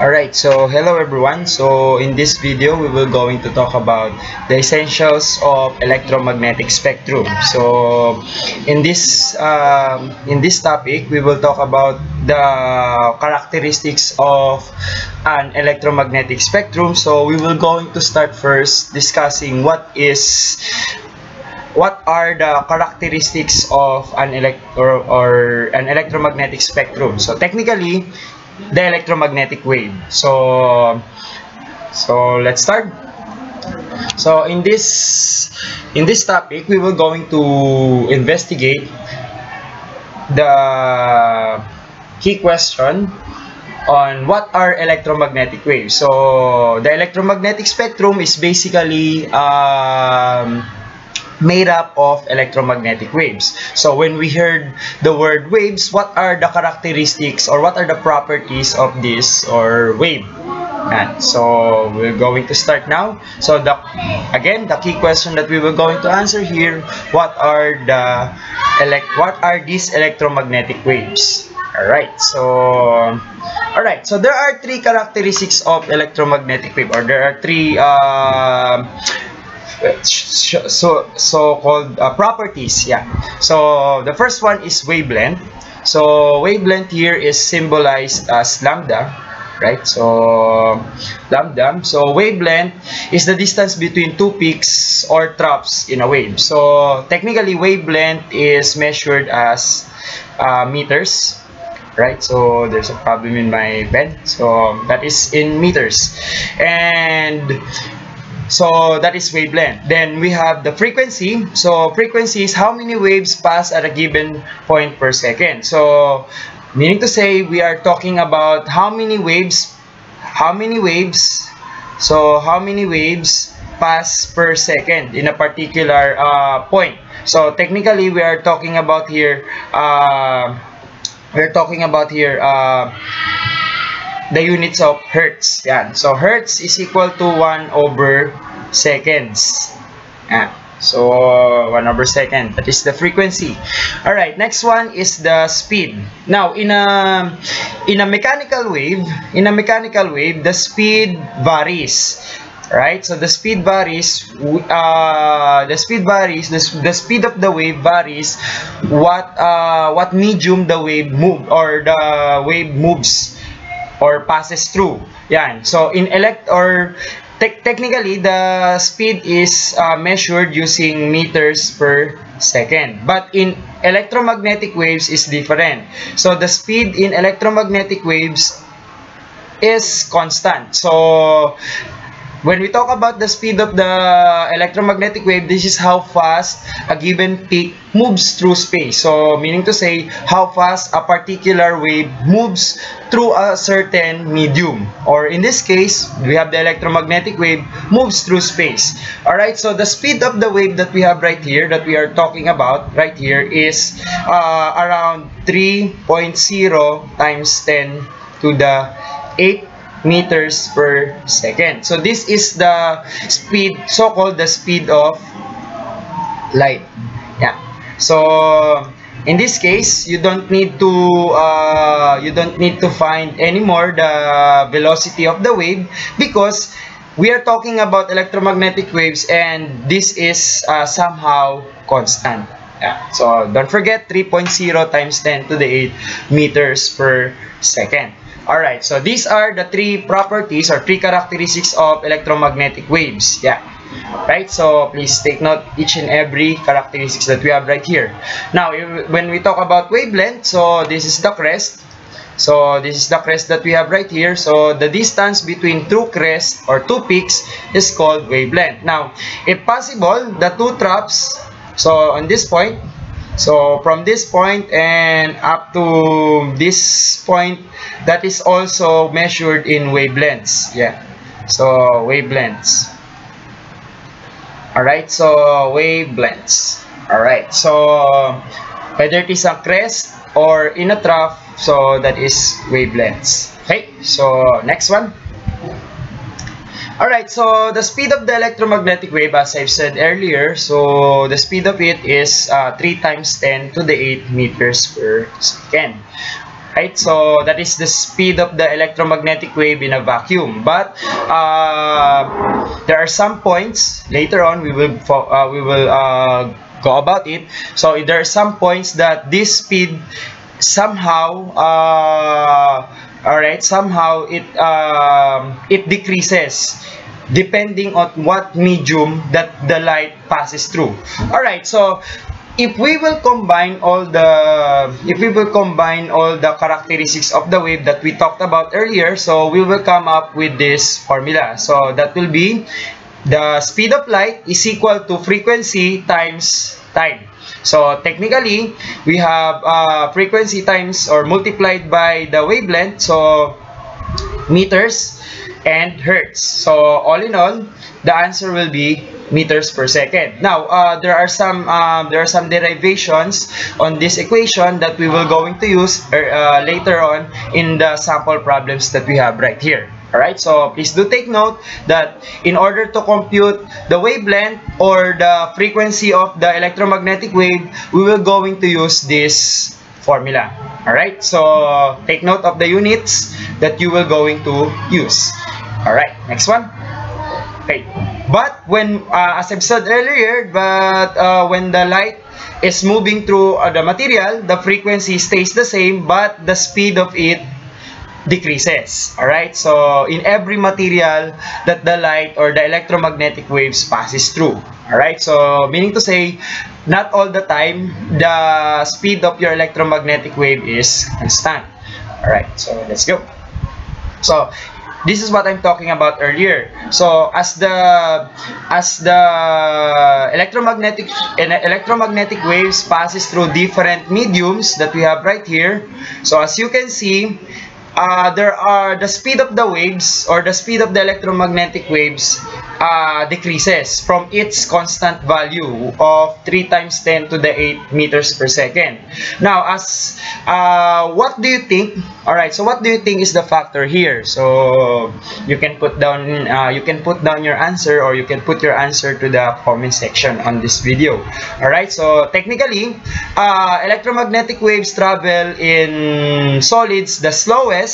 Alright, so hello everyone. So in this video, we will going to talk about the essentials of electromagnetic spectrum. So in this topic, we will talk about the characteristics of an electromagnetic spectrum. So we will going to start first discussing what are the characteristics of an electromagnetic spectrum. So technically, the electromagnetic wave. So let's start. So in this topic, we will going to investigate the key question on what are electromagnetic waves. So the electromagnetic spectrum is basically made up of electromagnetic waves. So when we heard the word waves, what are the characteristics or what are the properties of this or wave? And so we're going to start now. So the key question that we were going to answer here, what are these electromagnetic waves? Alright, so there are three characteristics of electromagnetic wave, or there are three so-called properties. So the first one is wavelength. So wavelength here is symbolized as lambda, right? So lambda. So wavelength is the distance between two peaks or troughs in a wave. So technically, wavelength is measured as meters, right? So there's a problem in my pen. So that is in meters, and so that is wavelength. Then we have the frequency. So frequency is how many waves pass at a given point per second. So meaning to say, we are talking about how many waves pass per second in a particular point. So technically, we are talking about here the units of hertz. So hertz is equal to 1/seconds. So 1/second. That is the frequency. All right. Next one is the speed. Now, in a mechanical wave, the speed varies. Right. So the speed varies. The speed of the wave varies. What medium the wave moves or passes through. So in technically, the speed is measured using meters per second. But in electromagnetic waves is different. So the speed in electromagnetic waves is constant. So when we talk about the speed of the electromagnetic wave, this is how fast a given peak moves through space. So meaning to say, how fast a particular wave moves through a certain medium. Or in this case, we have the electromagnetic wave moves through space. Alright, so the speed of the wave that we have right here, that we are talking about right here, is around 3.0 times 10 to the 8 meters per second. So this is the speed, so-called the speed of light. So in this case, you don't need to find anymore the velocity of the wave, because we are talking about electromagnetic waves, and this is somehow constant. So don't forget 3.0 times 10 to the 8 meters per second. Alright, so these are the three properties or three characteristics of electromagnetic waves. Right, so please take note each and every characteristics that we have right here. Now, when we talk about wavelength, so this is the crest. So this is the crest that we have right here. So the distance between two crests or two peaks is called wavelength. Now, if possible, the two troughs, so on this point, so from this point and up to this point, that is also measured in wavelengths. So wavelengths. Alright, so wavelengths. Alright, so whether it is a crest or in a trough, so that is wavelengths. Okay, so next one. Alright, so the speed of the electromagnetic wave, as I've said earlier, so the speed of it is 3 times 10 to the 8 meters per second. Right, so that is the speed of the electromagnetic wave in a vacuum. But there are some points later on we will go about it. So there are some points that this speed somehow it decreases depending on what medium that the light passes through. All right, so if we will combine all the characteristics of the wave that we talked about earlier, so we will come up with this formula. So that will be the speed of light is equal to frequency times time. So technically we have frequency times or multiplied by the wavelength, so meters and hertz. So all in all, the answer will be meters per second. Now there are some derivations on this equation that we will going to use later on in the sample problems that we have right here. Alright, so please do take note that in order to compute the wavelength or the frequency of the electromagnetic wave, we will going to use this formula. Alright, so take note of the units that you will going to use. Alright, next one. Okay, but when, as I've said earlier, when the light is moving through the material, the frequency stays the same, but the speed of it decreases. Alright, so in every material that the light or the electromagnetic waves passes through. Alright, so meaning to say, not all the time the speed of your electromagnetic wave is constant. Alright, so let's go. So this is what I'm talking about earlier. So as the electromagnetic waves passes through different mediums that we have right here, so as you can see, there are the speed of the waves or the speed of the electromagnetic waves decreases from its constant value of 3 times 10 to the 8 meters per second. Now, as what do you think? All right, so what do you think is the factor here? So you can put down your answer, or you can put your answer to the comment section on this video. All right, so technically, electromagnetic waves travel in solids the slowest,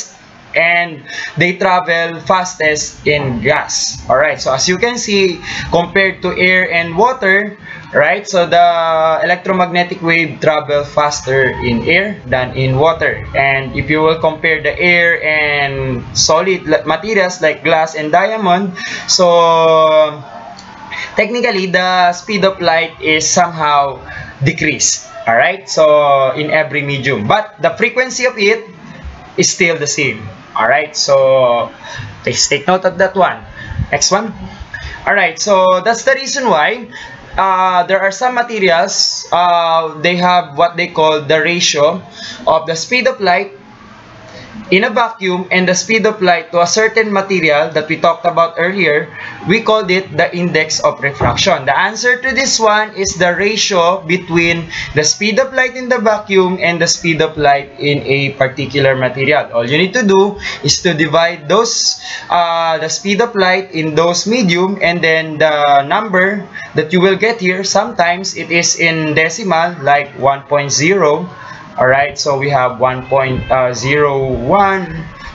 and they travel fastest in gas. Alright, so as you can see, compared to air and water, right, so the electromagnetic wave travel faster in air than in water. And if you will compare the air and solid materials like glass and diamond, so technically the speed of light is somehow decreased. Alright, so in every medium, but the frequency of it is still the same. Alright, so please take note of that one. Next one. Alright, so that's the reason why there are some materials, they have what they call the ratio of the speed of light in a vacuum and the speed of light to a certain material that we talked about earlier. We called it the index of refraction. The answer to this one is the ratio between the speed of light in the vacuum and the speed of light in a particular material. All you need to do is to divide those the speed of light in those medium, and then the number that you will get here, sometimes it is in decimal like 1.0. Alright, so we have 1.01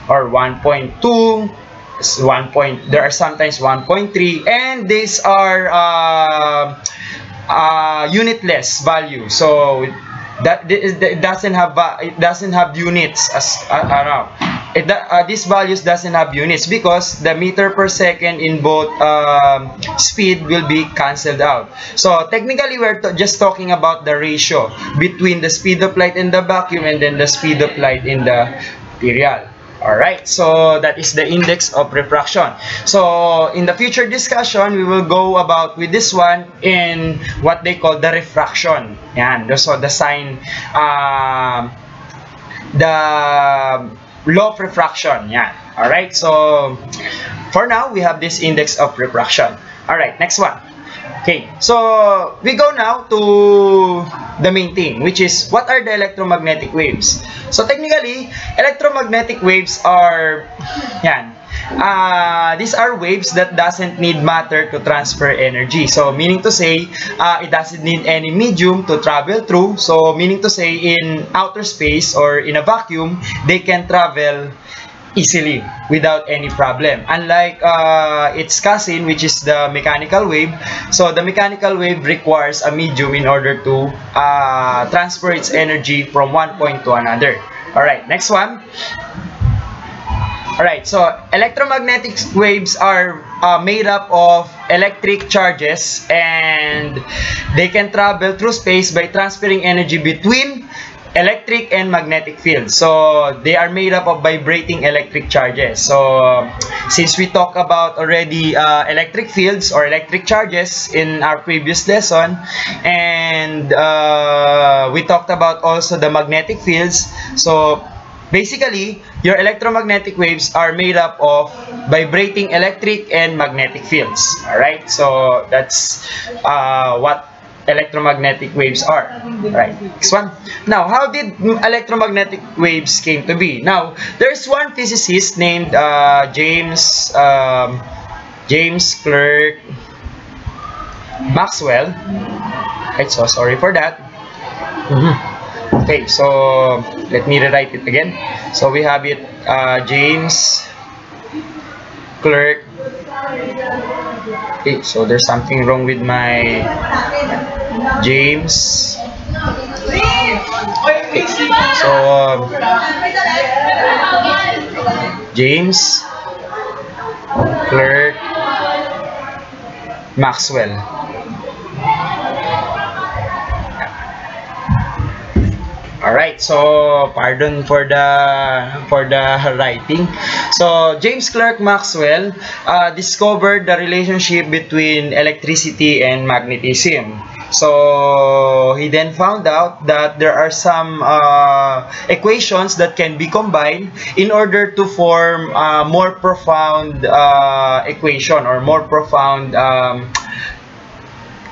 or 1.2, there are sometimes 1.3, and these are unitless value. So that it doesn't have units as these values doesn't have units, because the meter per second in both speed will be cancelled out. So technically we're just talking about the ratio between the speed of light in the vacuum and then the speed of light in the material. Alright, so that is the index of refraction. So in the future discussion, we will go about with this one in what they call the refraction. Yan, so the sign, the law of refraction. Yan. Alright, so for now, we have this index of refraction. Alright, next one. Okay, so we go now to the main thing, which is what are the electromagnetic waves. So technically, electromagnetic waves are Yan. These are waves that doesn't need matter to transfer energy. So, meaning to say, it doesn't need any medium to travel through. So, meaning to say, in outer space or in a vacuum, they can travel easily without any problem. Unlike its cousin, which is the mechanical wave. So, the mechanical wave requires a medium in order to transfer its energy from one point to another. Alright, next one. Alright, so electromagnetic waves are made up of electric charges, and they can travel through space by transferring energy between electric and magnetic fields. So they are made up of vibrating electric charges. So since we talked about already electric fields or electric charges in our previous lesson, and we talked about also the magnetic fields. So basically, your electromagnetic waves are made up of vibrating electric and magnetic fields. Alright, so that's what electromagnetic waves are. Alright, next one. Now, how did electromagnetic waves came to be? Now, there's one physicist named James Clerk Maxwell. Right, so sorry for that. Okay, so let me rewrite it again. So we have it James Clerk. Okay, so there's something wrong with my James. Okay, so James Clerk Maxwell. Alright, so pardon for the writing. So James Clerk Maxwell discovered the relationship between electricity and magnetism. So he then found out that there are some equations that can be combined in order to form a more profound equation or more profound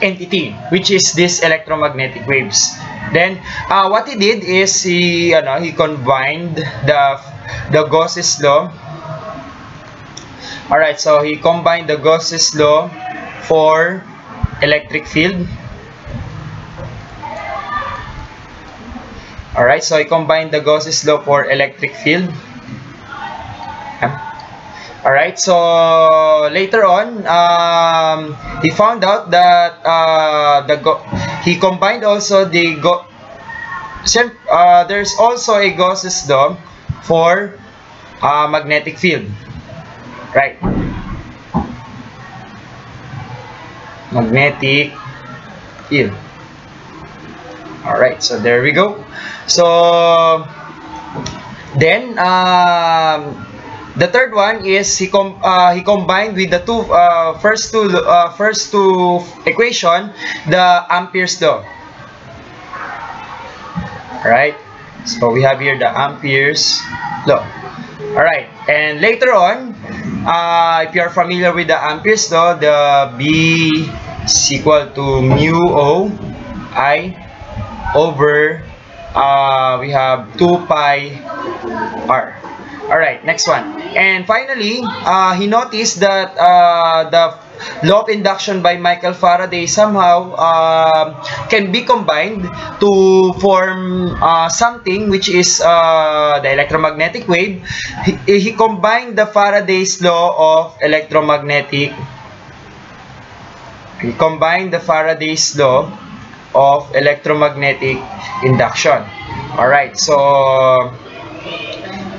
entity, which is this electromagnetic waves. Then what he did is he combined the Gauss's law. Alright, so he combined the Gauss's law for electric field. Alright, so he combined the Gauss's law for electric field. Alright, so later on, he found out that he combined also there's also a Gauss's law for magnetic field. Right. Magnetic field. Alright, so there we go. So then the third one is he combined with the first two equation, the Ampere's law. Alright, so we have here the Ampere's law. Alright, and later on, if you are familiar with the Ampere's law, the B is equal to mu O I over we have 2 pi R. Alright, next one. And finally, he noticed that the law of induction by Michael Faraday somehow can be combined to form something which is the electromagnetic wave. He combined the Faraday's law of electromagnetic. He combined the Faraday's law of electromagnetic induction. Alright, so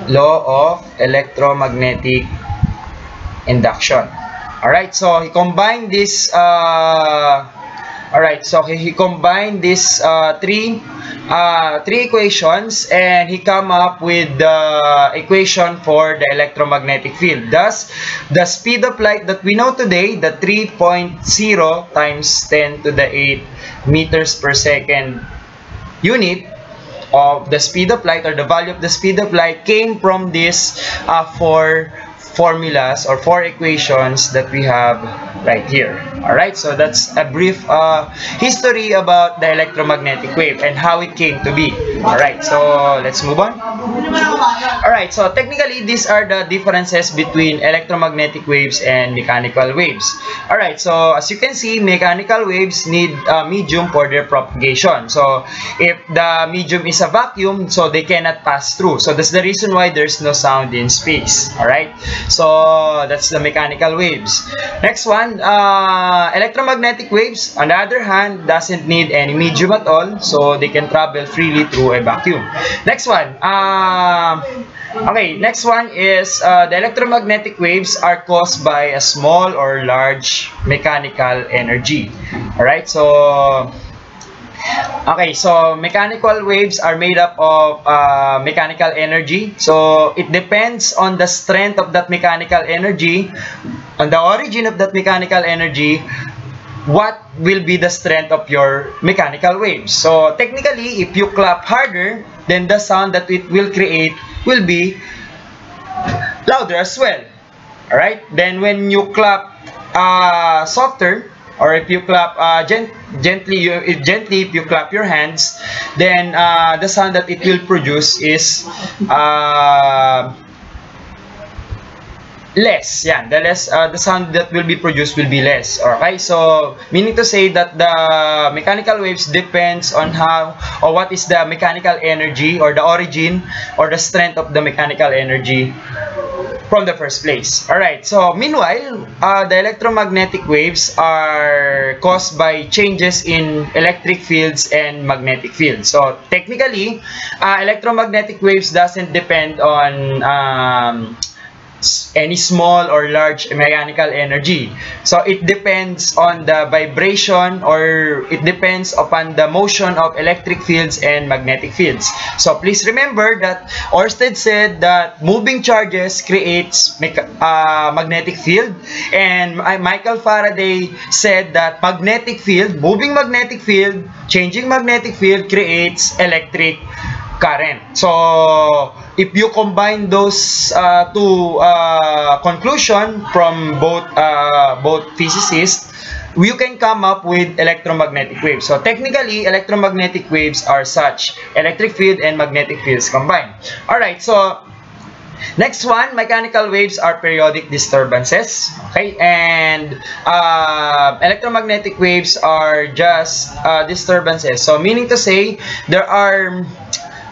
law of electromagnetic induction. Alright, so he combined this he combined these three equations, and he come up with the equation for the electromagnetic field. Thus, the speed of light that we know today, the 3.0 times 10 to the 8 meters per second unit of the speed of light, or the value of the speed of light, came from these four formulas or four equations that we have right here. Alright, so that's a brief history about the electromagnetic wave and how it came to be. Alright, so let's move on. Alright. Alright, so technically these are the differences between electromagnetic waves and mechanical waves. Alright, so as you can see, mechanical waves need a medium for their propagation. So if the medium is a vacuum, so they cannot pass through. So that's the reason why there's no sound in space. Alright, so that's the mechanical waves. Next one, electromagnetic waves, on the other hand, doesn't need any medium at all, so they can travel freely through a vacuum. Next one, okay, next one is the electromagnetic waves are caused by a small or large mechanical energy. Alright, so okay, so mechanical waves are made up of mechanical energy. So it depends on the strength of that mechanical energy, on the origin of that mechanical energy, what will be the strength of your mechanical waves. So technically, if you clap harder, then the sound that it will create will be louder as well. Alright, then when you clap softer, or if you clap gently if you clap your hands, then the sound that it will produce is less. Yeah, the sound that will be produced will be less. Okay, so meaning to say that the mechanical waves depends on how or what is the mechanical energy or the origin or the strength of the mechanical energy from the first place. Alright, so meanwhile, the electromagnetic waves are caused by changes in electric fields and magnetic fields. So technically, electromagnetic waves doesn't depend on any small or large mechanical energy. So it depends on the vibration, or it depends upon the motion of electric fields and magnetic fields. So please remember that Ørsted said that moving charges creates magnetic field, and Michael Faraday said that magnetic field, moving magnetic field, changing magnetic field creates electric current. So if you combine those two conclusions from both physicists, you can come up with electromagnetic waves. So technically, electromagnetic waves are such: electric field and magnetic fields combined. Alright, so next one, mechanical waves are periodic disturbances. Okay, and electromagnetic waves are just disturbances. So meaning to say, there are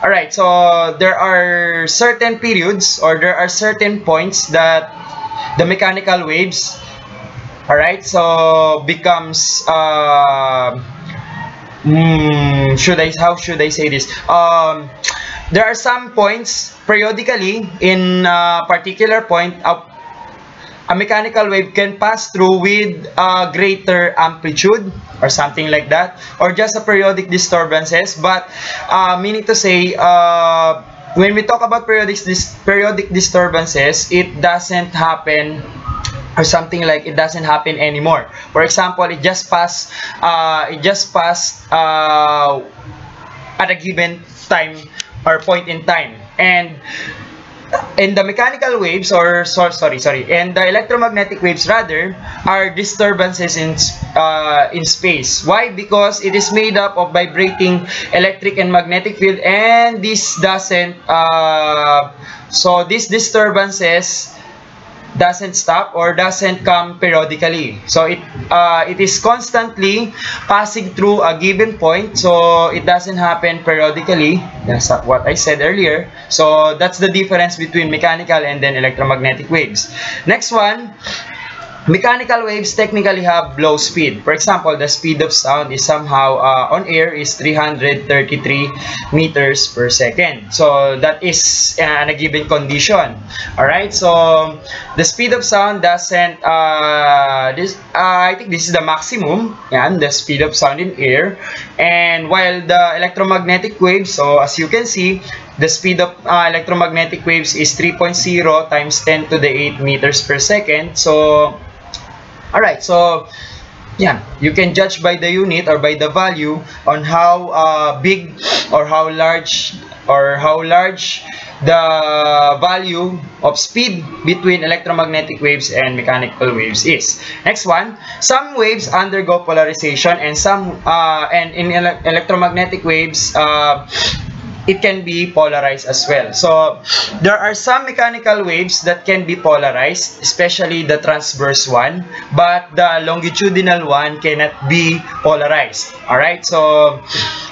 alright, so there are certain periods or there are certain points that the mechanical waves, alright, so becomes how should I say this? There are some points periodically in a particular point a mechanical wave can pass through with a greater amplitude or something like that, or just a periodic disturbances. But meaning to say, when we talk about periodic disturbances, it doesn't happen, or something like it doesn't happen anymore. For example, it just passed at a given time or point in time, and the mechanical waves, or and the electromagnetic waves rather, are disturbances in space. Why? Because it is made up of vibrating electric and magnetic field, and this doesn't so these disturbances doesn't stop or doesn't come periodically. So it is constantly passing through a given point, so it doesn't happen periodically. That's what I said earlier. So that's the difference between mechanical and then electromagnetic waves. Next one, mechanical waves technically have low speed. For example, the speed of sound is somehow on air is 333 meters per second. So that is in a given condition. Alright, so the speed of sound doesn't I think this is the maximum, the speed of sound in air. And while the electromagnetic waves, so as you can see, the speed of electromagnetic waves is 3.0 times 10 to the 8 meters per second. So alright, so yeah, you can judge by the unit or by the value on how big or how large the value of speed between electromagnetic waves and mechanical waves is. Next one, some waves undergo polarization, and some and in electromagnetic waves it can be polarized as well. So there are some mechanical waves that can be polarized, especially the transverse one, but the longitudinal one cannot be polarized. Alright, so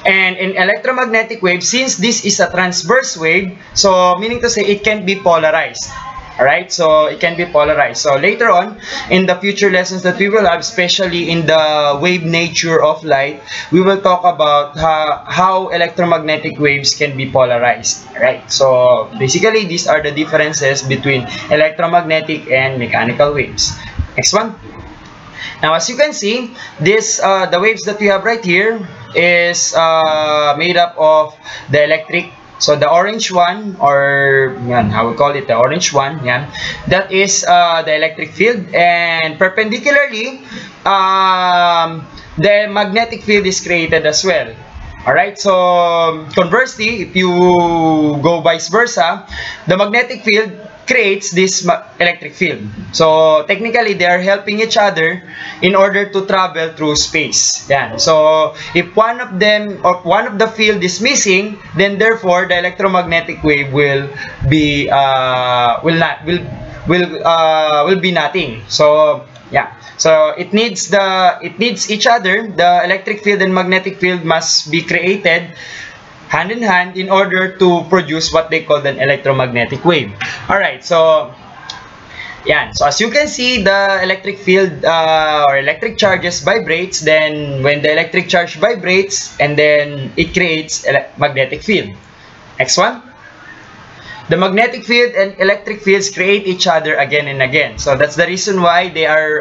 and in electromagnetic wave, since this is a transverse wave, so meaning to say it can be polarized. Alright, so it can be polarized. So later on, in the future lessons that we will have, especially in the wave nature of light, we will talk about how electromagnetic waves can be polarized. Alright, so basically these are the differences between electromagnetic and mechanical waves. Next one. Now, as you can see, this the waves that we have right here is made up of the electric. So the orange one, or yan, I would call it the orange one, yan, that is the electric field, and perpendicularly, the magnetic field is created as well. Alright, so conversely, if you go vice versa, the magnetic field creates this electric field. So technically, they are helping each other in order to travel through space. Yan. So if one of them or one of the field is missing, then therefore the electromagnetic wave will be will be nothing. So yeah. So it needs each other. The electric field and magnetic field must be created hand in hand in order to produce what they call an electromagnetic wave. Alright, so yan. So as you can see, the electric field or electric charges vibrates. Then when the electric charge vibrates, and then it creates magnetic field. Next one. The magnetic field and electric fields create each other again and again. So that's the reason why they are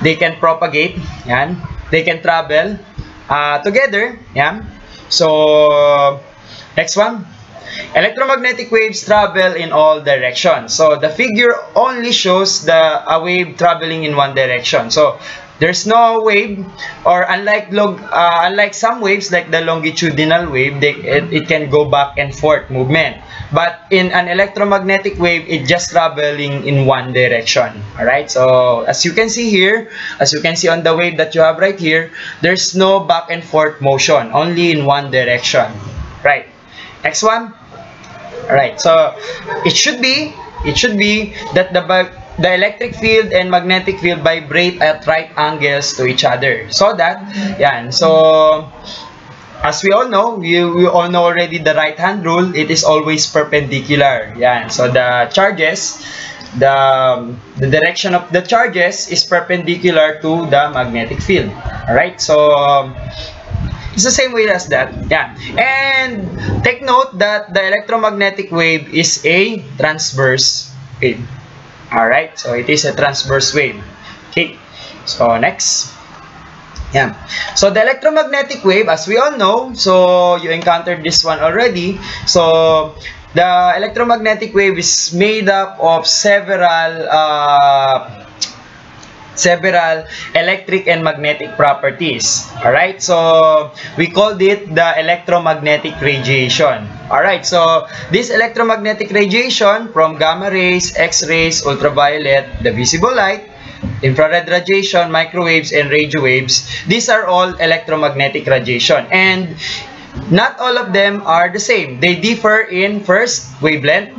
they can propagate. Yan. They can travel together. Yan. So next one. Electromagnetic waves travel in all directions. So the figure only shows a wave traveling in one direction. So there's no wave, or unlike some waves like the longitudinal wave, it can go back and forth movement. But in an electromagnetic wave, it just traveling in one direction. Alright, so as you can see here, as you can see on the wave that you have right here, there's no back and forth motion, only in one direction. Right. Next one. Alright, so it should be that the electric field and magnetic field vibrate at right angles to each other. So that, yan. So as we all know, we all know already the right hand rule. It is always perpendicular. Yan. So the charges, the direction of the charges is perpendicular to the magnetic field. Alright, so it's the same way as that. Yeah. And take note that the electromagnetic wave is a transverse wave. Alright, so it is a transverse wave. Okay, so next. Yeah. So the electromagnetic wave, as we all know, so you encountered this one already. So the electromagnetic wave is made up of several electric and magnetic properties. Alright, so we called it the electromagnetic radiation. Alright, so this electromagnetic radiation from gamma rays, X-rays, ultraviolet, the visible light, infrared radiation, microwaves, and radio waves, these are all electromagnetic radiation. And not all of them are the same. They differ in first wavelength.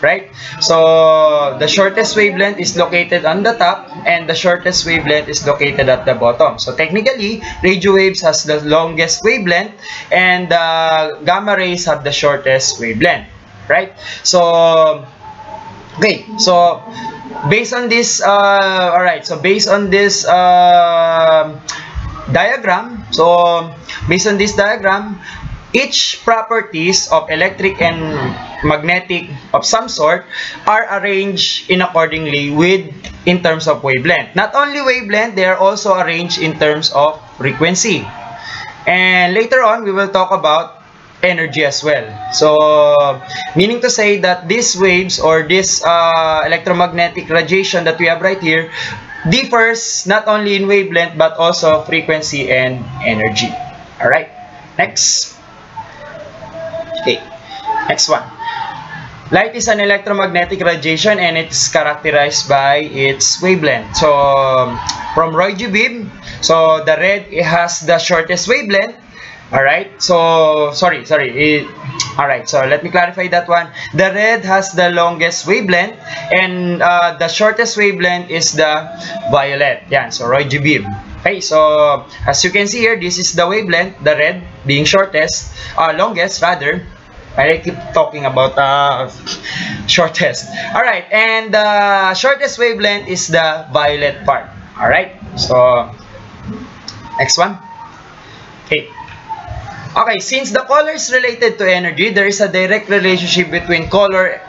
Right? So the shortest wavelength is located on the top, and the shortest wavelength is located at the bottom. So technically, radio waves has the longest wavelength, and gamma rays have the shortest wavelength. Right? So okay, so based on this alright, so based on this diagram, each properties of electric and magnetic of some sort are arranged in accordingly in terms of wavelength. Not only wavelength, they are also arranged in terms of frequency. And later on, we will talk about energy as well. So meaning to say that these waves or this electromagnetic radiation that we have right here differs not only in wavelength but also frequency and energy. Alright, next. Okay, next one. Light is an electromagnetic radiation, and it's characterized by its wavelength. So from Roy G. Bibb, so the red has the shortest wavelength, Alright, so sorry. Alright, so let me clarify that one. The red has the longest wavelength, and the shortest wavelength is the violet. Yan, so Roy G. Biv. Okay, so as you can see here, this is the wavelength, the red being shortest, longest rather. I keep talking about shortest. Alright, and the shortest wavelength is the violet part. Alright, so next one. Okay, since the color is related to energy, there is a direct relationship between color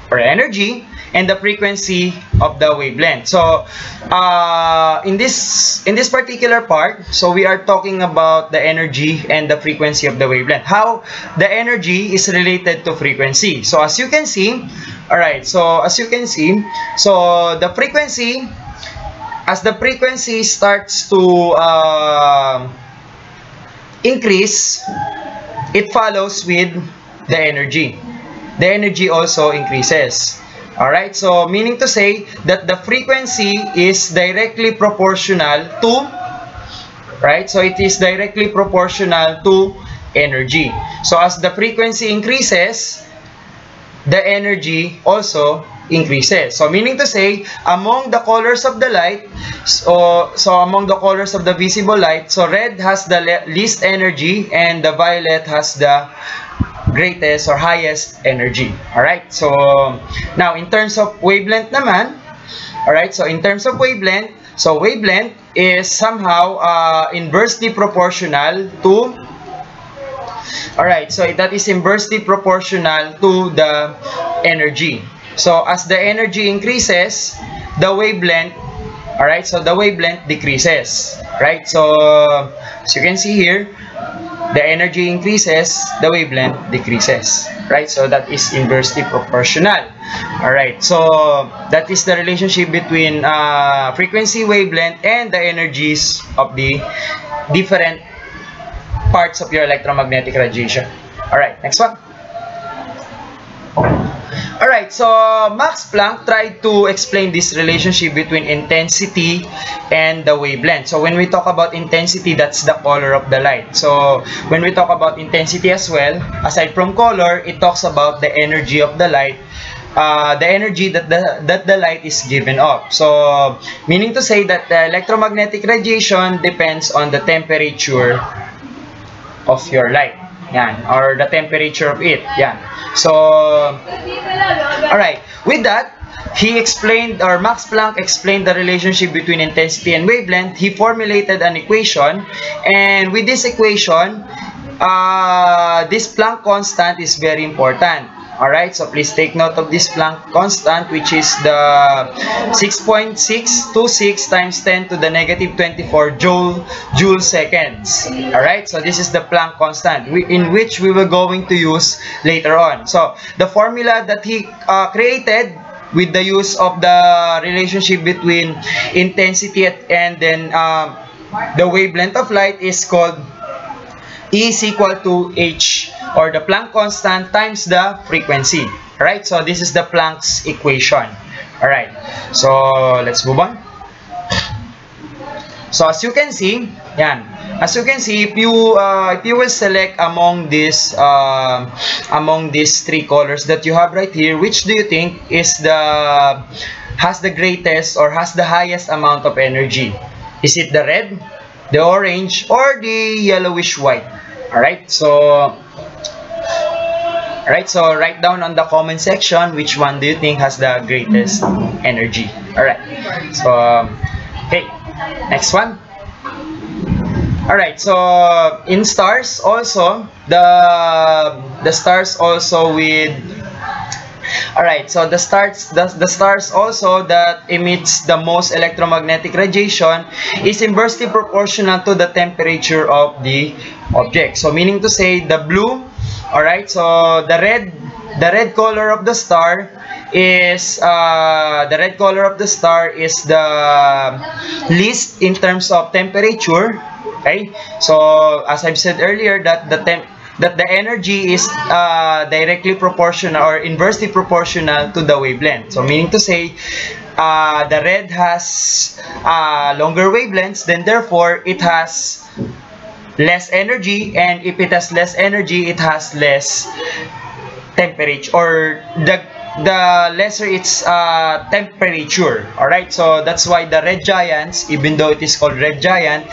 or energy and the frequency of the wavelength. So, in this particular part, so we are talking about the energy and the frequency of the wavelength. How the energy is related to frequency. So, as you can see, alright, so as you can see, so the frequency, as the frequency starts to increase, it follows with the energy. The energy also increases. Alright, so meaning to say that the frequency is directly proportional to, right? So it is directly proportional to energy. So as the frequency increases, the energy also increases. So meaning to say, among the colors of the light, so among the colors of the visible light, so red has the least energy and the violet has the greatest or highest energy. Alright, so now in terms of wavelength naman, alright, so in terms of wavelength, so wavelength is somehow inversely proportional to, alright, so that is inversely proportional to the energy. So as the energy increases, the wavelength, alright, so the wavelength decreases, right? So as you can see here, the energy increases, the wavelength decreases, right? So that is inversely proportional. Alright, so that is the relationship between frequency, wavelength, and the energies of the different parts of your electromagnetic radiation. Alright, next one. Alright, so Max Planck tried to explain this relationship between intensity and the wavelength. So when we talk about intensity, that's the color of the light. So when we talk about intensity as well, aside from color, it talks about the energy of the light, the energy that the light is given off. So meaning to say that the electromagnetic radiation depends on the temperature of your light. Yan, or the temperature of it. Yan. So, alright, with that, he explained, or Max Planck explained the relationship between intensity and wavelength. He formulated an equation, and with this equation, this Planck constant is very important. Alright, so please take note of this Planck constant, which is the 6.626 times 10 to the negative 24 joule seconds. Alright, so this is the Planck constant, in which we will going to use later on. So the formula that he created with the use of the relationship between intensity and then the wavelength of light is called E is equal to H, or the Planck constant, times the frequency. Alright, so this is the Planck's equation. Alright, so let's move on. So as you can see, yan. As you can see, if you will select among these three colors that you have right here, which do you think is has the greatest or has the highest amount of energy? Is it the red, the orange, or the yellowish white? Alright, so write down on the comment section which one do you think has the greatest energy. Alright, so okay, next one. Alright, so in stars also, the stars also with, alright, so the stars also that emits the most electromagnetic radiation is inversely proportional to the temperature of the object. So meaning to say the blue, alright, so the red color of the star is the least in terms of temperature. Okay, so as I've said earlier, that the energy is directly proportional or inversely proportional to the wavelength. So meaning to say, the red has longer wavelengths, then therefore it has less energy, and if it has less energy, it has less temperature, or the lesser its temperature. Alright, so that's why the red giants, even though it is called red giant,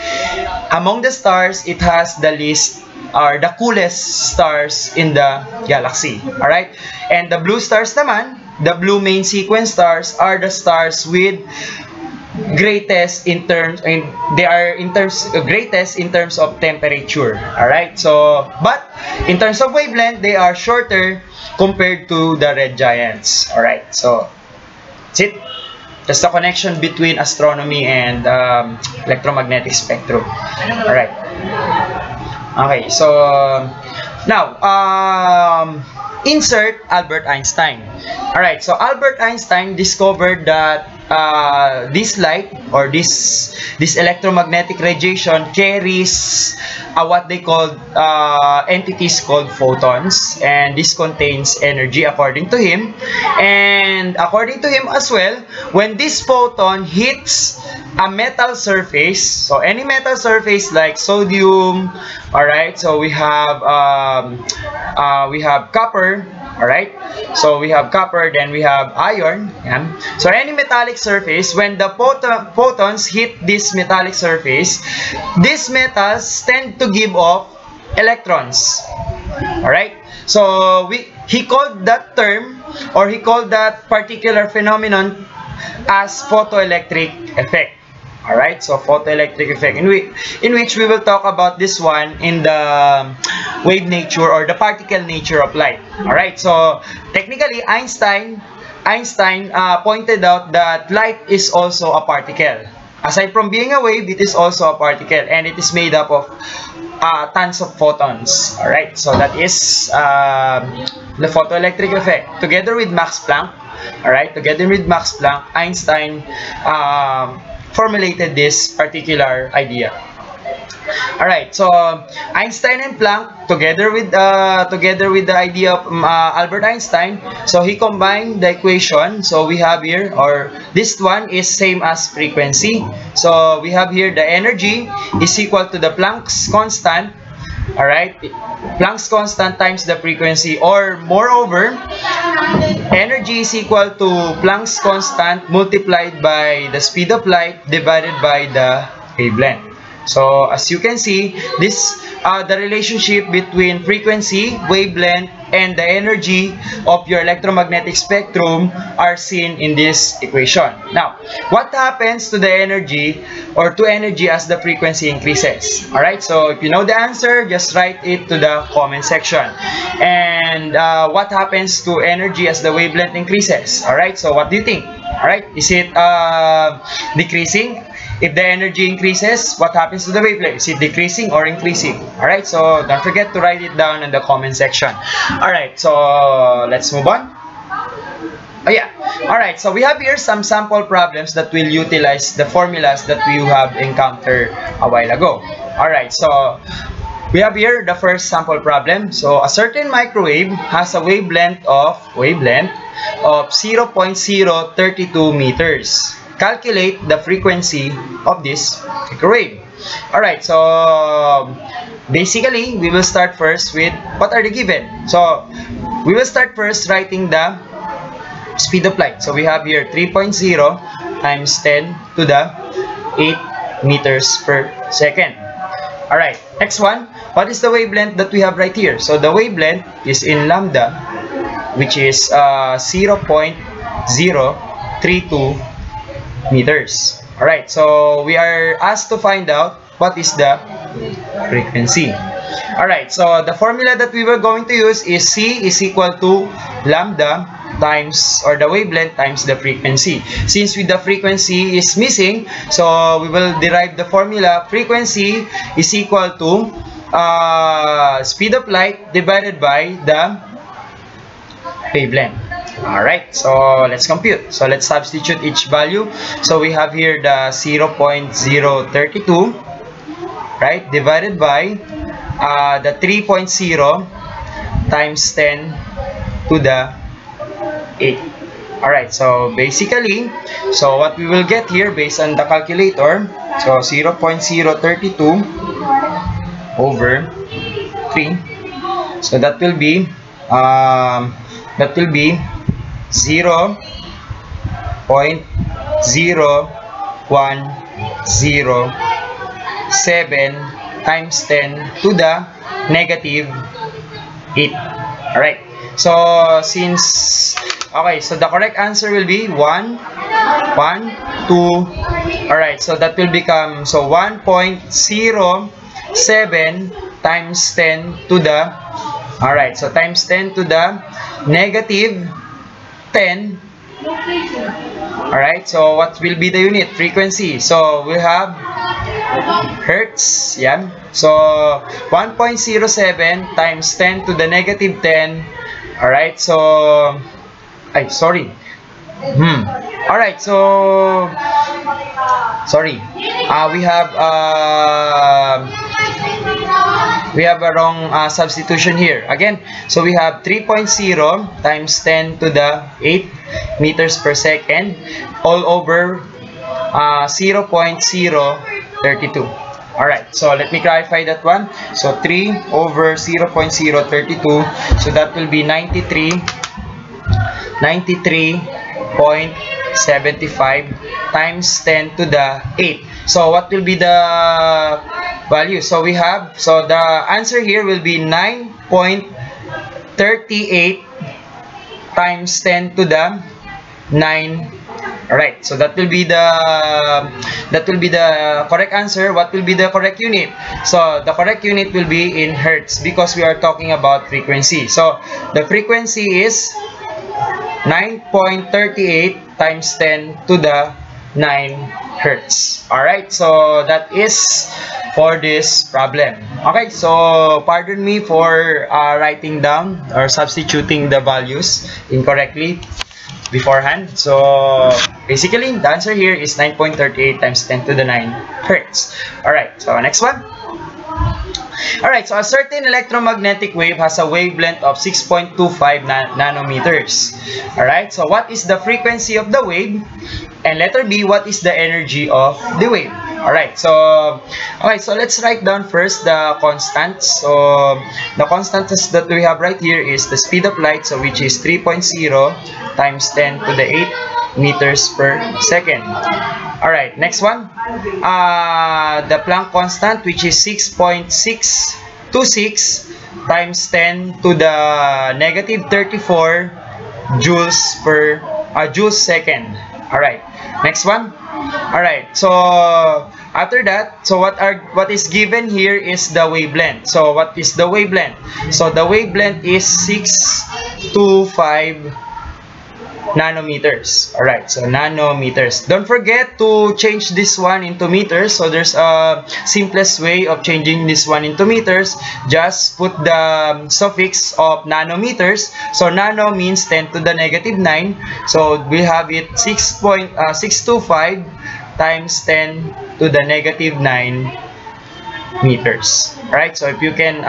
among the stars, it has the least or the coolest stars in the galaxy. Alright, and the blue stars naman, the blue main sequence stars, are the stars with greatest in terms, and they are greatest in terms of temperature. Alright, so but in terms of wavelength, they are shorter compared to the red giants. Alright, so that's it. Just the connection between astronomy and electromagnetic spectrum. Alright. Okay, so now insert Albert Einstein. Alright, so Albert Einstein discovered that this light, or this electromagnetic radiation, carries what they call entities called photons, and this contains energy according to him. And according to him as well, when this photon hits a metal surface, so any metal surface like sodium, alright, so we have copper, alright, so we have copper, then we have iron, yeah? So any metallic surface, when the photons hit this metallic surface, these metals tend to give off electrons. Alright, so he called that term, or he called that particular phenomenon as photoelectric effect. Alright, so photoelectric effect, in which we will talk about this one in the wave nature, or the particle nature of light. Alright, so technically Einstein pointed out that light is also a particle. Aside from being a wave, it is also a particle, and it is made up of tons of photons. Alright, so that is the photoelectric effect. Together with Max Planck, alright, together with Max Planck, Einstein formulated this particular idea. Alright, so Einstein and Planck, together with the idea of Albert Einstein, so he combined the equation. So we have here, or this one is same as frequency. So we have here the energy is equal to the Planck's constant. Alright, Planck's constant times the frequency, or moreover, energy is equal to Planck's constant multiplied by the speed of light divided by the wavelength. So as you can see, this the relationship between frequency, wavelength, and the energy of your electromagnetic spectrum are seen in this equation. Now, what happens to the energy, or to energy, as the frequency increases? Alright, so if you know the answer, just write it to the comment section. And what happens to energy as the wavelength increases? Alright, so what do you think? Alright, is it decreasing? If the energy increases, what happens to the wavelength? Is it decreasing or increasing? Alright, so don't forget to write it down in the comment section. Alright, so let's move on. Oh yeah, alright, so we have here some sample problems that will utilize the formulas that we have encountered a while ago. Alright, so we have here the first sample problem. So a certain microwave has a wavelength of 0.032 meters. Calculate the frequency of this microwave. Alright, so basically we will start first with what are the given. So we will start first writing the speed of light. So we have here 3.0 times 10 to the 8 meters per second. Alright, next one, what is the wavelength that we have right here? So the wavelength is in lambda, which is 0.032 meters. Alright, so we are asked to find out what is the frequency. Alright, so the formula that we were going to use is C is equal to lambda times, or the wavelength times the frequency. Since with the frequency is missing, so we will derive the formula frequency is equal to speed of light divided by the wavelength. Alright, so let's compute. So let's substitute each value. So we have here the 0.032, right, divided by the 3.0 times 10 to the 8. Alright, so basically, so what we will get here based on the calculator, so 0.032 over 3. So that will be 0.0107 times 10 to the negative 8. Alright. So since okay, so the correct answer will be 1, 1, 2. Alright, so that will become 1.07 times 10 to the alright, so times 10 to the negative 10. Alright, so what will be the unit? Frequency. So we have hertz. Yeah. So 1.07 times 10 to the negative 10. Alright, so sorry. Alright, so sorry. We have a wrong substitution here. Again, so we have 3.0 times 10 to the 8 meters per second all over 0.032. Alright, so let me clarify that one. So 3 over 0.032, so that will be 93.75 times 10 to the 8. So what will be the value? So we have, so the answer here will be 9.38 times 10 to the 9. Alright, so that will be the correct answer. What will be the correct unit? So the correct unit will be in hertz because we are talking about frequency. So the frequency is 9.38 times 10 to the 9 hertz. Alright, so that is for this problem. Okay, so pardon me for writing down or substituting the values incorrectly beforehand. So basically the answer here is 9.38 times 10 to the 9 hertz. Alright, so next one. Alright, so a certain electromagnetic wave has a wavelength of 6.25 nanometers. Alright, so what is the frequency of the wave? And letter B, what is the energy of the wave? Alright, so let's write down first the constants. So the constants that we have right here is the speed of light, so which is 3.0 times 10 to the 8 meters per second. Alright, next one. The Planck constant, which is 6.626 times 10 to the negative 34 joules per joules second. Alright, next one. Alright, so after that, so what is given here is the wavelength. So what is the wavelength? So the wavelength is 625 nanometers. Alright, so nanometers. Don't forget to change this one into meters. So there's a simplest way of changing this one into meters. Just put the suffix of nanometers. So nano means 10 to the negative 9. So we have it 6.625 times 10 to the negative 9 meters. Alright, so if you can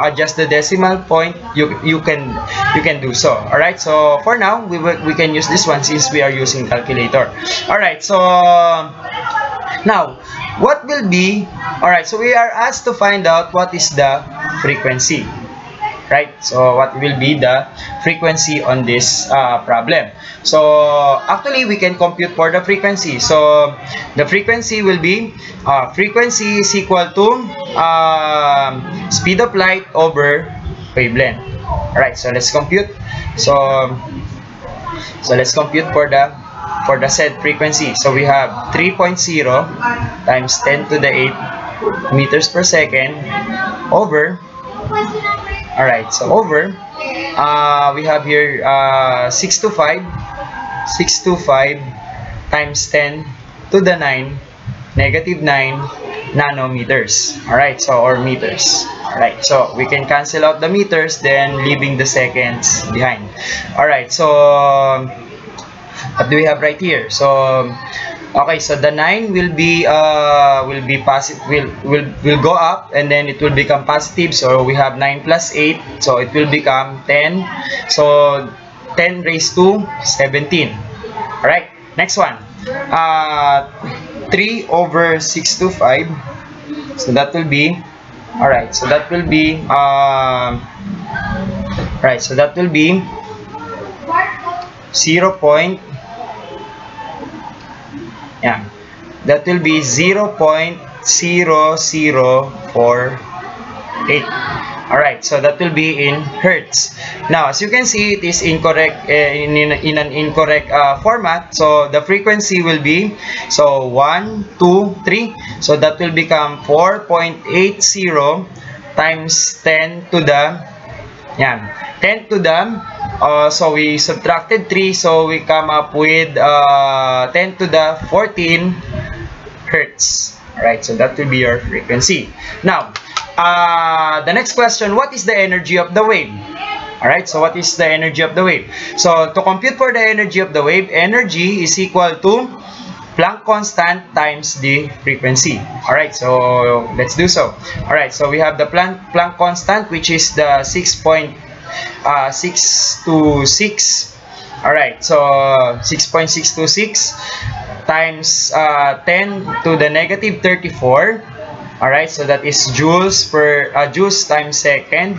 adjust the decimal point, you can do so. Alright, so for now we can use this one since we are using calculator. Alright, so now what will be, alright, so we are asked to find out what is the frequency. Right, so what will be the frequency on this problem? So actually we can compute for the frequency. So the frequency will be frequency is equal to speed of light over wavelength. Alright, so let's compute. So let's compute for the said frequency. So we have 3.0 times 10 to the 8 meters per second over, alright, so over, we have here 625 times 10 to the 9 negative 9 nanometers. Alright, so or meters. Alright, so we can cancel out the meters, then leaving the seconds behind. Alright, so what do we have right here? So okay, so the 9 will be positive, will go up, and then it will become positive. So we have 9 plus 8, so it will become 10. So 10 raised to 17. All right, next one. 3 over 625. So that will be Alright, so that will be right, so that will be 0. Yeah, that will be 0.0048. Alright, so that will be in hertz. Now, as you can see, it is incorrect in an incorrect format. So the frequency will be 1, 2, 3. So that will become 4.80 times 10 to the 10 to the so we subtracted 3, so we come up with 10 to the 14 hertz. Alright, so that will be your frequency. Now, the next question, what is the energy of the wave? Alright, so what is the energy of the wave? So to compute for the energy of the wave, energy is equal to Planck constant times the frequency. Alright, so let's do so. Alright, so we have the Planck constant, which is the 6.626. Alright, so 6.626 times 10 to the negative 34. Alright, so that is joules times second,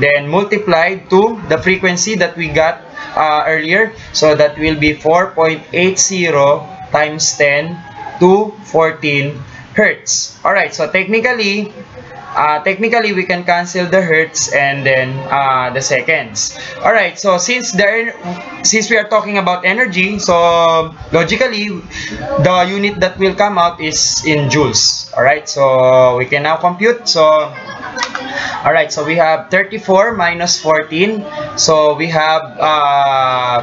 then multiplied to the frequency that we got earlier, so that will be 4.80 times 10 to 14 hertz. Alright, so technically we can cancel the hertz and then the seconds. Alright, so since we are talking about energy, so logically the unit that will come out is in joules. Alright, so we can now compute. So alright, so we have 34 minus 14, so we have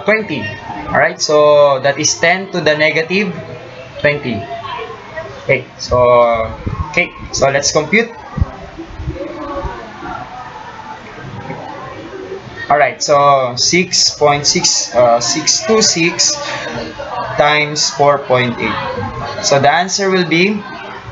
20. Alright, so that is 10 to the negative 20. Okay, so let's compute. Alright, so 6.626 times 4.8. So the answer will be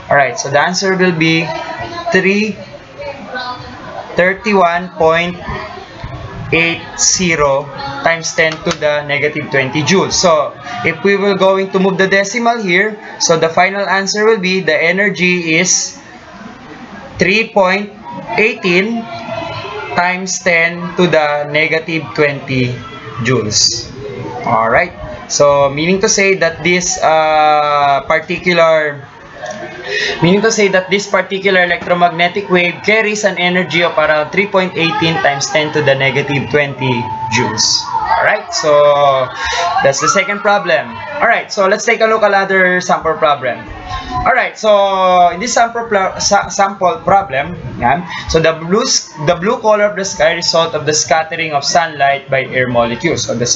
331.80 times 10 to the negative 20 joules. So if we will going to move the decimal here, so the final answer will be the energy is 3.18 times 10 to the negative 20 joules. Alright, so meaning to say that this particular electromagnetic wave carries an energy of around 3.18 times 10 to the negative 20 joules. Alright, so that's the second problem. Alright, so let's take a look at another sample problem. Alright, so in this sample problem, so the blue color of the sky result of the scattering of sunlight by air molecules. So that's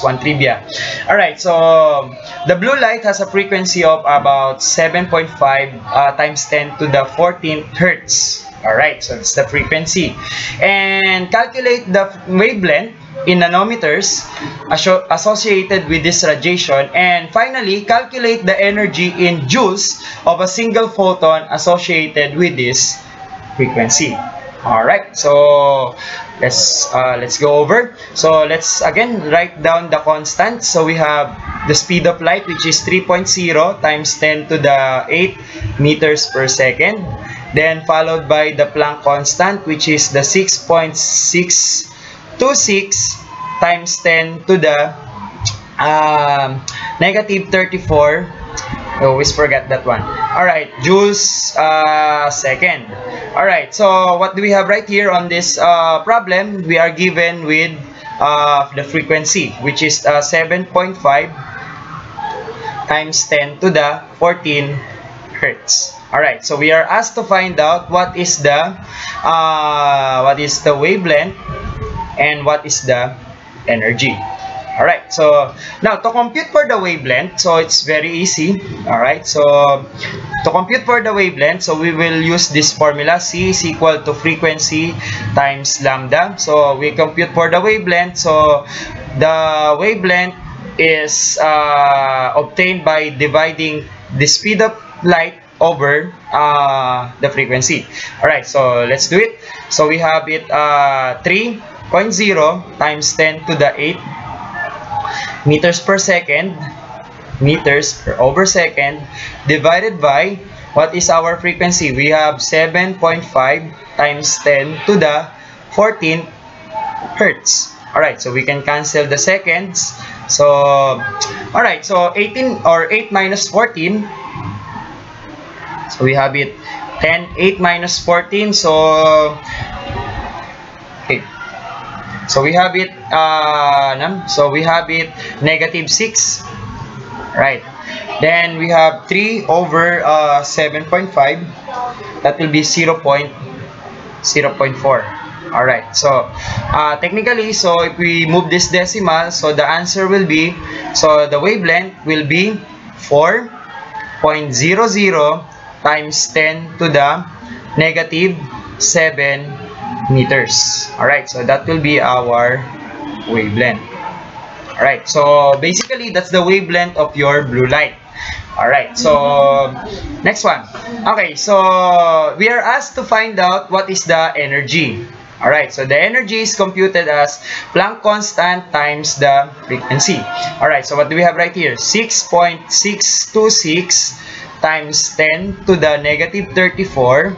one trivia. Alright, so the blue light has a frequency of about 7.5 times 10 to the 14th hertz. Alright, so that's the frequency. And calculate the wavelength in nanometers associated with this radiation, and finally calculate the energy in joules of a single photon associated with this frequency. Alright, so let's go over. So let's again write down the constants. So we have the speed of light, which is 3.0 times 10 to the 8 meters per second, then followed by the Planck constant, which is the 6.626 times 10 to the negative 34. I always forget that one. Alright, joules second. Alright, so what do we have right here on this problem? We are given with the frequency, which is 7.5 times 10 to the 14 hertz. Alright, so we are asked to find out what is the wavelength and what is the energy. Alright, so now to compute for the wavelength, so it's very easy. Alright, so to compute for the wavelength, so we will use this formula. C is equal to frequency times lambda. So we compute for the wavelength. So the wavelength is obtained by dividing the speed of light over the frequency. Alright, so let's do it. So we have it 3.0 times 10 to the 8 meters per second, meters per over second, divided by what is our frequency? We have 7.5 times 10 to the 14th hertz. Alright, so we can cancel the seconds. So, alright, so 18 or 8 minus 14. So we have it 8 minus 14. So, okay. So we have it, negative 6. Right. Then we have 3 over 7.5. That will be 0.04. Alright, so technically, so if we move this decimal, so the answer will be, so the wavelength will be 4.00 times 10 to the negative 7 meters. Alright, so that will be our wavelength. Alright, so basically that's the wavelength of your blue light. Alright, so next one. Okay, so we are asked to find out what is the energy. Alright, so the energy is computed as Planck constant times the frequency. Alright, so what do we have right here? 6.626 times 10 to the negative 34.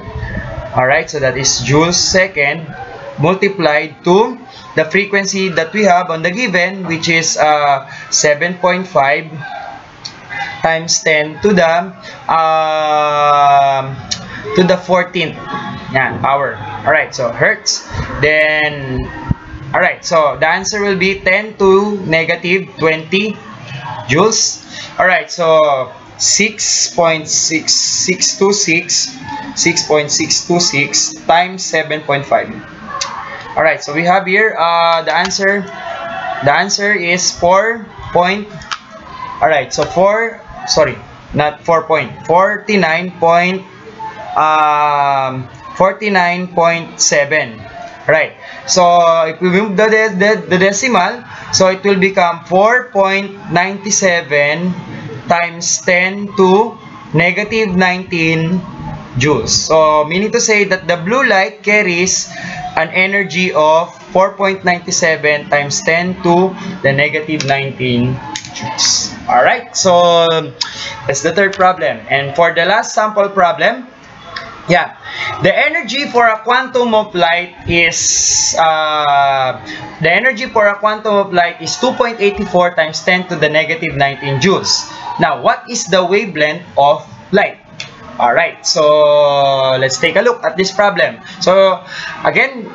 Alright, so that is joules second multiplied to the frequency that we have on the given, which is 7.5 times 10 to the 14th power. Alright, so hertz. Then, alright, so the answer will be 10 to negative 20 joules. Alright, so 6.626 times 7.5. Alright, so we have here the answer. The answer is 49.7. Right. So if we move the decimal, so it will become 4.97 times 10 to negative 19 joules. So meaning to say that the blue light carries an energy of 4.97 times 10 to the negative 19 joules. Alright, so that's the third problem. And for the last sample problem, the energy for a quantum of light is 2.84 times 10 to the negative 19 joules. Now, what is the wavelength of light? Alright, so let's take a look at this problem. So again,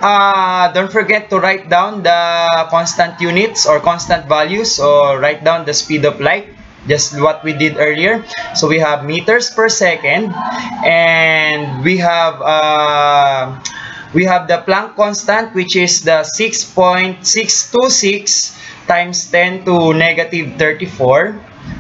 don't forget to write down the constant units or constant values. So write down the speed of light, just what we did earlier. So we have meters per second, and we have the Planck constant, which is the 6.626 times 10 to negative 34.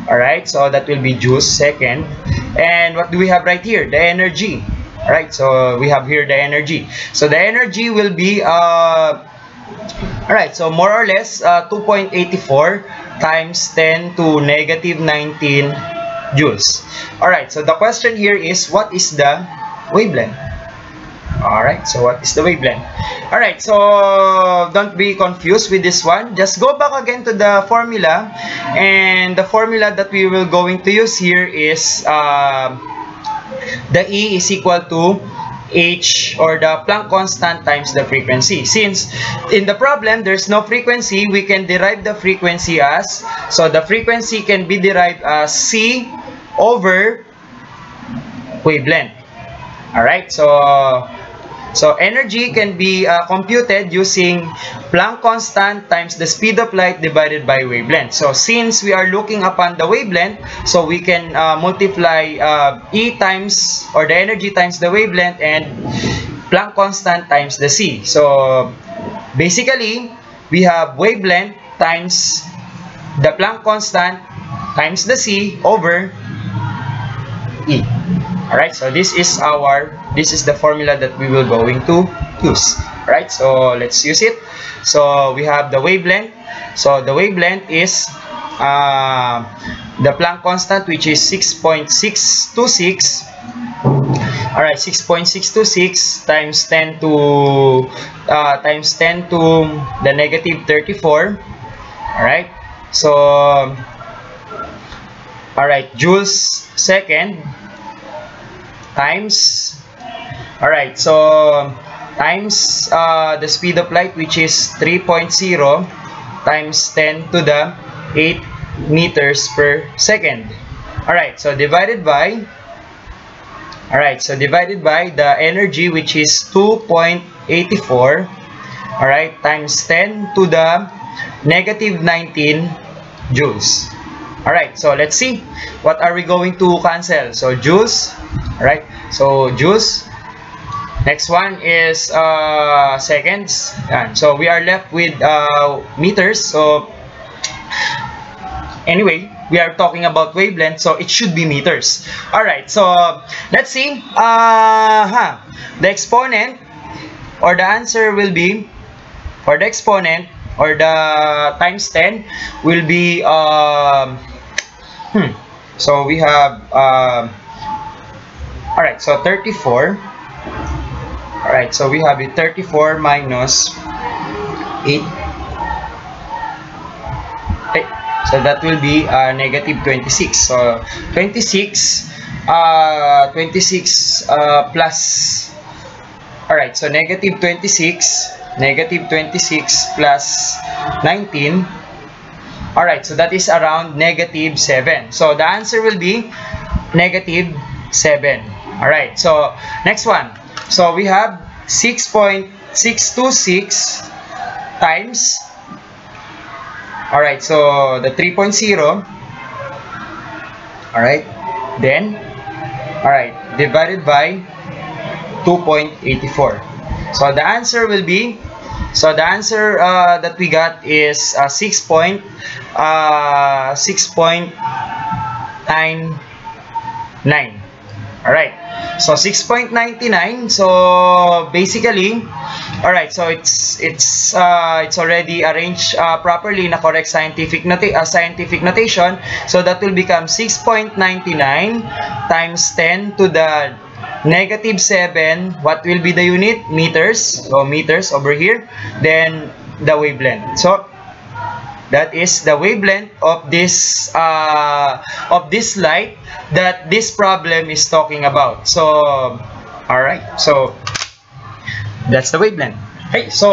Alright, so that will be joules second. And what do we have right here? The energy. Alright, so we have here the energy. So the energy will be alright, so more or less 2.84 times 10 to negative 19 joules. Alright, so the question here is, what is the wavelength? Alright, so what is the wavelength? Alright, so don't be confused with this one. Just go back again to the formula. And the formula that we will going to use here is the E is equal to H, or the Planck constant, times the frequency. Since in the problem there's no frequency, we can derive the frequency as, so the frequency can be derived as C over wavelength. Alright, so energy can be computed using Planck constant times the speed of light divided by wavelength. So since we are looking upon the wavelength, so we can multiply E times, or the energy times the wavelength, and Planck constant times the C. So basically, we have wavelength times the Planck constant times the C over E. Alright, so this is the formula that we will going to use. Alright, so let's use it. So we have the wavelength. So the wavelength is the Planck constant, which is 6.626. Alright, 6.626 times 10 to the negative 34. Alright, so alright, joules second. times, alright, so times the speed of light, which is 3.0 times 10 to the 8 meters per second. Alright, so divided by the energy, which is 2.84, alright, times 10 to the negative 19 joules. Alright, so let's see what are we going to cancel. So joules, alright, so joules. Next one is seconds. And so we are left with meters. So anyway, we are talking about wavelength, so it should be meters. Alright, so let's see. The exponent or the answer will be, for the exponent or the times 10 will be so we have alright, so 34. Alright, so we have it 34 minus 8. Okay, so that will be negative 26. So 26 plus, alright, so negative 26 plus 19. Alright, so that is around negative 7. So the answer will be negative 7. Alright, so next one. So we have 6.626 times, alright, so the 3.0, alright, then, alright, divided by 2.84. So the answer will be, so the answer that we got is 6.99. Alright, so 6.99. So basically, alright, so it's already arranged properly in a correct scientific notation. So that will become 6.99 times 10 to the negative 7. What will be the unit? Meters. So meters over here. Then the wavelength. So that is the wavelength of this light that this problem is talking about. So alright, so that's the wavelength. Okay, so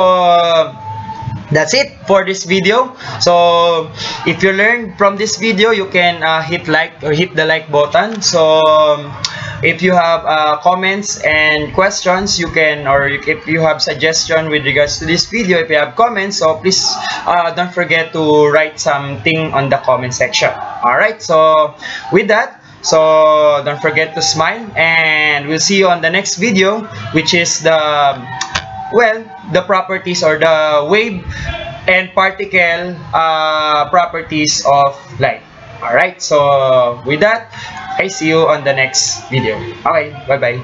that's it for this video. So if you learned from this video, you can hit like or hit the like button. So if you have comments and questions, you can, or if you have suggestion with regards to this video, if you have comments, so please don't forget to write something on the comment section. Alright, so with that, so don't forget to smile, and we'll see you on the next video, which is the properties or the wave and particle properties of light. Alright, so with that, I see you on the next video. Okay, bye-bye.